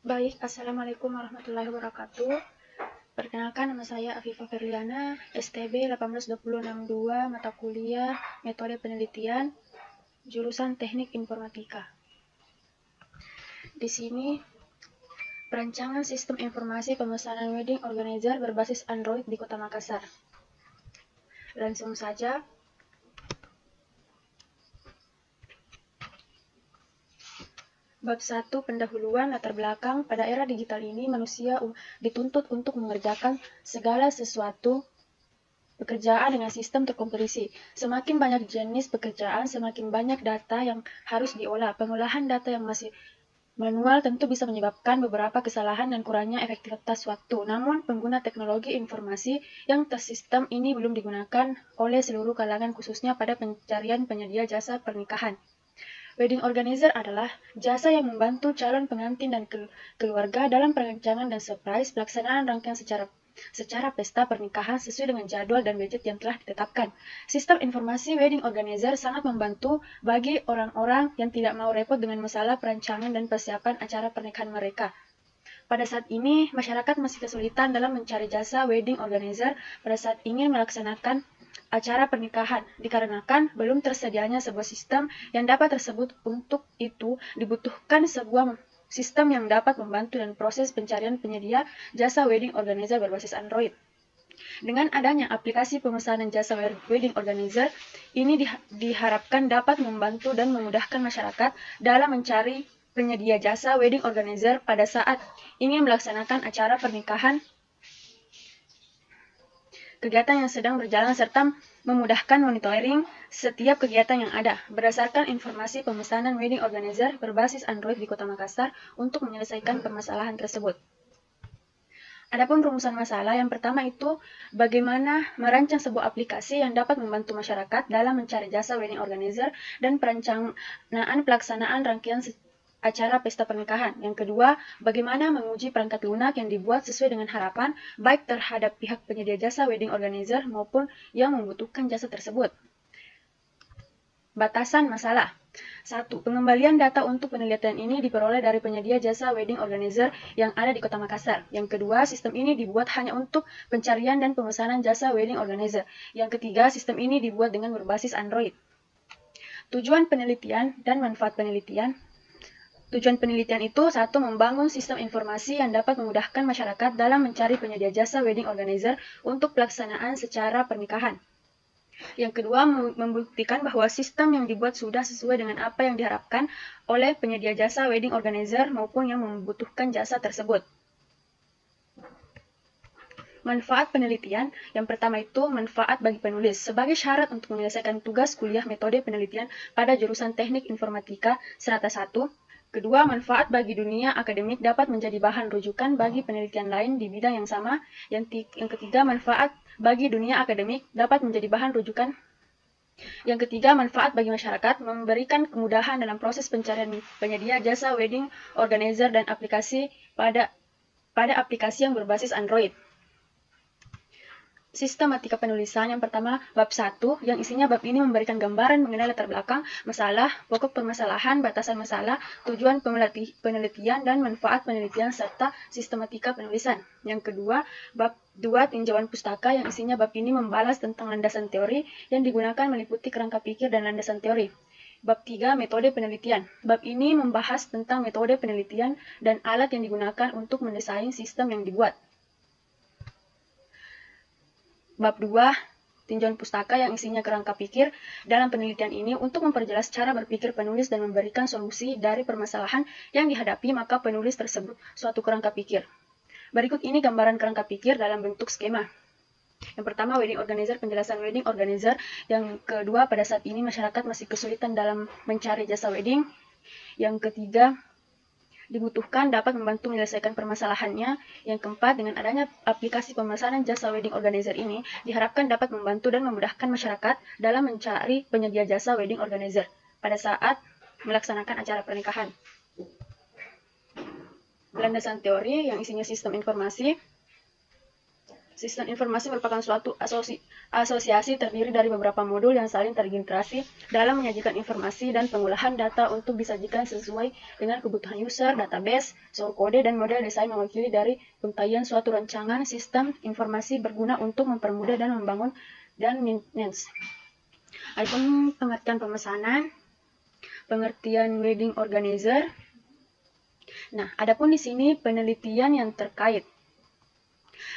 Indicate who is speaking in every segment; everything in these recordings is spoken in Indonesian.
Speaker 1: Baik, Assalamualaikum warahmatullahi wabarakatuh. Perkenalkan, nama saya Afifah Ferliana, STB 182062, mata kuliah Metode Penelitian, jurusan Teknik Informatika. Di sini, perancangan sistem informasi pemesanan wedding organizer berbasis Android di Kota Makassar. Langsung saja. Bab 1, pendahuluan latar belakang. Pada era digital ini, manusia dituntut untuk mengerjakan segala sesuatu pekerjaan dengan sistem terkompilasi. Semakin banyak jenis pekerjaan, semakin banyak data yang harus diolah. Pengolahan data yang masih manual tentu bisa menyebabkan beberapa kesalahan dan kurangnya efektivitas waktu. Namun, pengguna teknologi informasi yang tersistem ini belum digunakan oleh seluruh kalangan, khususnya pada pencarian penyedia jasa pernikahan. Wedding organizer adalah jasa yang membantu calon pengantin dan keluarga dalam perencanaan dan surprise pelaksanaan rangkaian secara pesta pernikahan sesuai dengan jadwal dan budget yang telah ditetapkan. Sistem informasi wedding organizer sangat membantu bagi orang-orang yang tidak mau repot dengan masalah perancangan dan persiapan acara pernikahan mereka. Pada saat ini, masyarakat masih kesulitan dalam mencari jasa wedding organizer pada saat ingin melaksanakan acara pernikahan, dikarenakan belum tersedianya sebuah sistem yang dapat tersebut. Untuk itu, dibutuhkan sebuah sistem yang dapat membantu dan proses pencarian penyedia jasa wedding organizer berbasis Android. Dengan adanya aplikasi pemesanan jasa wedding organizer, ini diharapkan dapat membantu dan memudahkan masyarakat dalam mencari penyedia jasa wedding organizer pada saat ingin melaksanakan acara pernikahan, kegiatan yang sedang berjalan, serta memudahkan monitoring setiap kegiatan yang ada. Berdasarkan informasi pemesanan wedding organizer berbasis Android di Kota Makassar untuk menyelesaikan permasalahan tersebut. Adapun rumusan masalah, yang pertama itu bagaimana merancang sebuah aplikasi yang dapat membantu masyarakat dalam mencari jasa wedding organizer dan perencanaan pelaksanaan rangkaian acara pesta pernikahan. Yang kedua, bagaimana menguji perangkat lunak yang dibuat sesuai dengan harapan, baik terhadap pihak penyedia jasa wedding organizer maupun yang membutuhkan jasa tersebut. Batasan masalah. 1. Pengembalian data untuk penelitian ini diperoleh dari penyedia jasa wedding organizer yang ada di Kota Makassar. Yang kedua, sistem ini dibuat hanya untuk pencarian dan pemesanan jasa wedding organizer. Yang ketiga, sistem ini dibuat dengan berbasis Android. Tujuan penelitian dan manfaat penelitian. Tujuan penelitian itu, 1. Membangun sistem informasi yang dapat memudahkan masyarakat dalam mencari penyedia jasa wedding organizer untuk pelaksanaan secara pernikahan. Yang kedua, membuktikan bahwa sistem yang dibuat sudah sesuai dengan apa yang diharapkan oleh penyedia jasa wedding organizer maupun yang membutuhkan jasa tersebut. Manfaat penelitian. Yang pertama itu manfaat bagi penulis. Sebagai syarat untuk menyelesaikan tugas kuliah metode penelitian pada jurusan Teknik Informatika Strata 1. Kedua, manfaat bagi dunia akademik, dapat menjadi bahan rujukan bagi penelitian lain di bidang yang sama. Yang ketiga, manfaat bagi dunia akademik, dapat menjadi bahan rujukan. Yang ketiga, manfaat bagi masyarakat, memberikan kemudahan dalam proses pencarian penyedia jasa wedding organizer dan aplikasi pada aplikasi yang berbasis Android. Sistematika penulisan. Yang pertama, bab 1, yang isinya bab ini memberikan gambaran mengenai latar belakang masalah, pokok permasalahan, batasan masalah, tujuan penelitian, dan manfaat penelitian, serta sistematika penulisan. Yang kedua, bab 2, tinjauan pustaka, yang isinya bab ini membalas tentang landasan teori yang digunakan meliputi kerangka pikir dan landasan teori. Bab 3, metode penelitian. Bab ini membahas tentang metode penelitian dan alat yang digunakan untuk mendesain sistem yang dibuat. Bab 2, tinjauan pustaka, yang isinya kerangka pikir dalam penelitian ini untuk memperjelas cara berpikir penulis dan memberikan solusi dari permasalahan yang dihadapi maka penulis tersebut suatu kerangka pikir. Berikut ini gambaran kerangka pikir dalam bentuk skema. Yang pertama, wedding organizer, penjelasan wedding organizer. Yang kedua, pada saat ini masyarakat masih kesulitan dalam mencari jasa wedding. Yang ketiga, dibutuhkan dapat membantu menyelesaikan permasalahannya. Yang keempat, dengan adanya aplikasi pemesanan jasa wedding organizer ini, diharapkan dapat membantu dan memudahkan masyarakat dalam mencari penyedia jasa wedding organizer pada saat melaksanakan acara pernikahan. Landasan teori, yang isinya sistem informasi. Sistem informasi merupakan suatu asosiasi terdiri dari beberapa modul yang saling terintegrasi dalam menyajikan informasi dan pengolahan data untuk disajikan sesuai dengan kebutuhan user, database, source code, dan model desain mewakili dari untayan suatu rancangan sistem informasi berguna untuk mempermudah dan membangun dan maintenance. Adapun pengertian pemesanan, pengertian wedding organizer. Nah, adapun di sini penelitian yang terkait.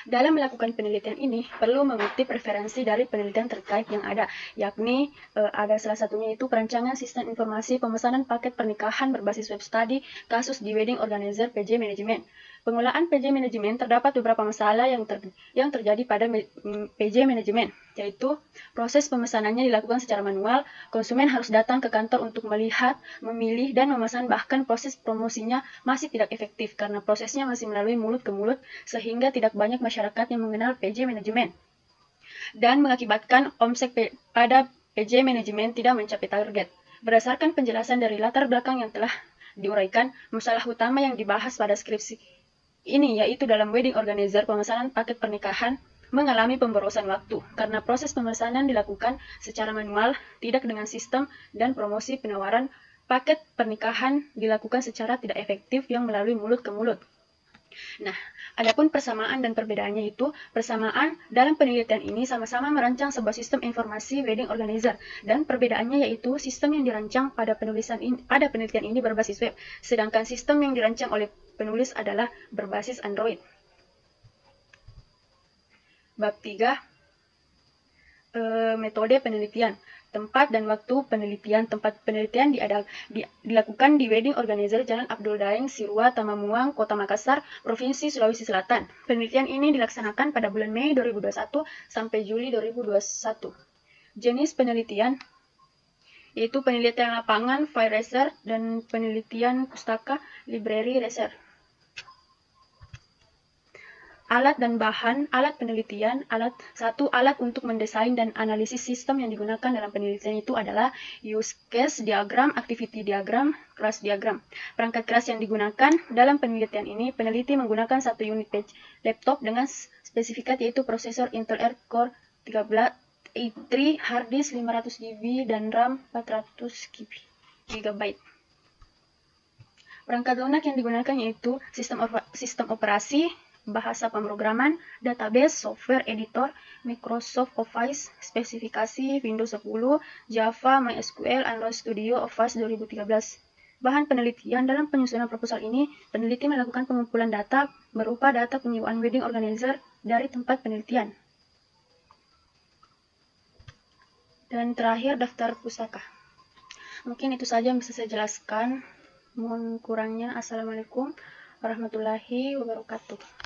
Speaker 1: Dalam melakukan penelitian ini, perlu mengutip referensi dari penelitian terkait yang ada, yakni ada salah satunya itu perancangan sistem informasi pemesanan paket pernikahan berbasis web study, kasus di wedding organizer PJ Management. Pengolahan PJ Management terdapat beberapa masalah yang terjadi pada PJ Management, yaitu proses pemesanannya dilakukan secara manual, konsumen harus datang ke kantor untuk melihat, memilih, dan memesan, bahkan proses promosinya masih tidak efektif karena prosesnya masih melalui mulut ke mulut, sehingga tidak banyak masyarakat yang mengenal PJ Management, dan mengakibatkan omset pada PJ Management tidak mencapai target. Berdasarkan penjelasan dari latar belakang yang telah diuraikan, masalah utama yang dibahas pada skripsi ini yaitu dalam wedding organizer pemesanan paket pernikahan mengalami pemborosan waktu karena proses pemesanan dilakukan secara manual, tidak dengan sistem, dan promosi penawaran paket pernikahan dilakukan secara tidak efektif yang melalui mulut ke mulut. Nah, adapun persamaan dan perbedaannya itu, persamaan dalam penelitian ini sama-sama merancang sebuah sistem informasi wedding organizer, dan perbedaannya yaitu sistem yang dirancang pada penelitian ini berbasis web, sedangkan sistem yang dirancang oleh penulis adalah berbasis Android. Bab 3, metode penelitian. Tempat dan waktu penelitian. Tempat penelitian dilakukan di Wedding Organizer Jalan Abdul Daeng, Sirua, Tamamuang, Kota Makassar, Provinsi Sulawesi Selatan. Penelitian ini dilaksanakan pada bulan Mei 2021 sampai Juli 2021. Jenis penelitian yaitu penelitian lapangan, file research, dan penelitian pustaka, library research. Alat dan bahan, alat penelitian, alat untuk mendesain dan analisis sistem yang digunakan dalam penelitian itu adalah use case diagram, activity diagram, class diagram. Perangkat keras yang digunakan dalam penelitian ini, peneliti menggunakan satu unit laptop dengan spesifikat yaitu prosesor Intel Core 13 i3, hard disk 500 GB, dan RAM 400 GB. Perangkat lunak yang digunakan yaitu sistem operasi, bahasa pemrograman, database, software editor, Microsoft Office, spesifikasi Windows 10, Java, MySQL, Android Studio, Office 2013. Bahan penelitian dalam penyusunan proposal ini, peneliti melakukan pengumpulan data berupa data penyewaan wedding organizer dari tempat penelitian. Dan terakhir, daftar pustaka. Mungkin itu saja yang bisa saya jelaskan. Mohon kurangnya. Assalamualaikum warahmatullahi wabarakatuh.